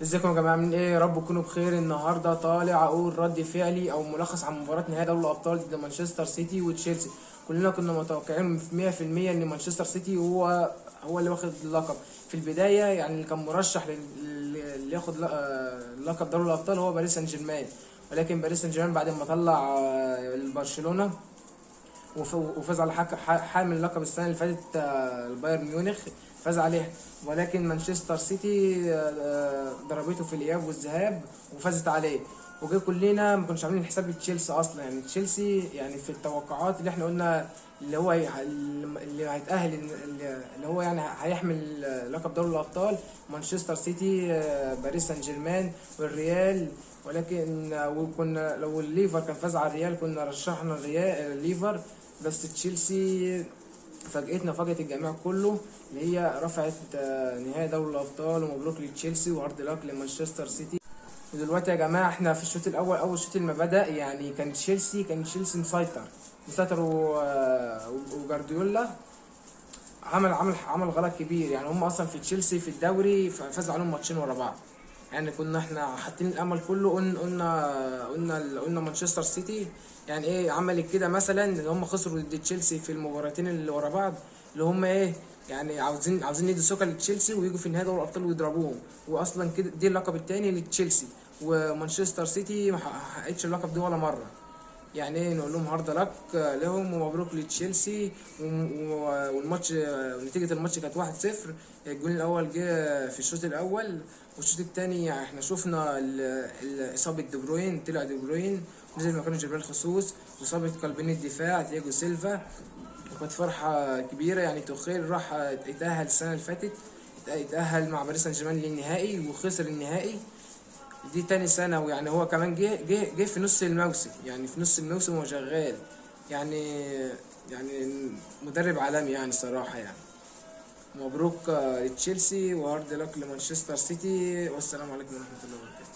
ازيكم يا جماعه؟ عاملين ايه؟ يا رب تكونوا بخير. النهارده طالع اقول رد فعلي او ملخص عن مباراه نهائي دوري الابطال ضد مانشستر سيتي وتشيلسي. كلنا كنا متوقعين 100% ان مانشستر سيتي هو اللي واخد اللقب في البدايه. يعني اللي كان مرشح اللي ياخد لقب دوري الابطال هو باريس سان جيرمان، ولكن باريس سان جيرمان بعد ما طلع برشلونه وفاز على حامل اللقب السنه اللي فاتت، البايرن ميونخ فاز عليها. ولكن مانشستر سيتي ضربته في الاياب والذهاب وفازت عليه. وجي كلنا ما كناش عاملين حساب لتشيلسي اصلا. يعني تشيلسي يعني في التوقعات اللي احنا قلنا اللي هيتاهل، اللي هو يعني هيحمل لقب دوري الابطال مانشستر سيتي، باريس سان جيرمان والريال. ولكن وكنا لو الليفر كان فاز على الريال كنا رشحنا الريال الليفر. بس تشيلسي فاجأت الجميع كله، اللي هي رفعت نهائي دوري الابطال. ومبروك لتشيلسي وهارد لك لمانشستر سيتي. ودلوقتي يا جماعه احنا في الشوط الاول، اول شوط لما بدا يعني كان تشيلسي مسيطر وجارديولا عمل غلط كبير. يعني هم اصلا في تشيلسي في الدوري فاز عليهم ماتشين ورا بعض. يعني كنا احنا حاطين الامل كله، قلنا مانشستر سيتي يعني ايه عملت كده مثلا، ان هم خسروا ضد تشيلسي في المباراتين اللي ورا بعض، اللي هم ايه يعني عاوزين يدوا ثقه لتشيلسي ويجوا في نهائي دوري الابطال ويضربوهم. واصلا كده دي اللقب الثاني لتشيلسي، ومانشستر سيتي ما حققتش اللقب ده ولا مره. يعني ايه نقول لهم هارد لك لهم ومبروك لتشيلسي. والماتش نتيجة الماتش كانت 1-0. الجول الأول جه في الشوط الأول، والشوط الثاني احنا شفنا إصابة دي بروين، طلع دي بروين نزل مكانه جبريل خصوص، وإصابة قلبين الدفاع تياجو سيلفا. وكانت فرحة كبيرة. يعني توخيل راح اتأهل السنة اللي فاتت، اتأهل مع باريس سان جيرمان للنهائي وخسر النهائي. دي تاني سنة. ويعني هو كمان جه في نص الموسم، يعني في نص الموسم هو شغال. يعني يعني مدرب عالمي يعني صراحة. يعني مبروك لتشيلسي وهارد لك لمانشستر سيتي، والسلام عليكم ورحمة الله وبركاته.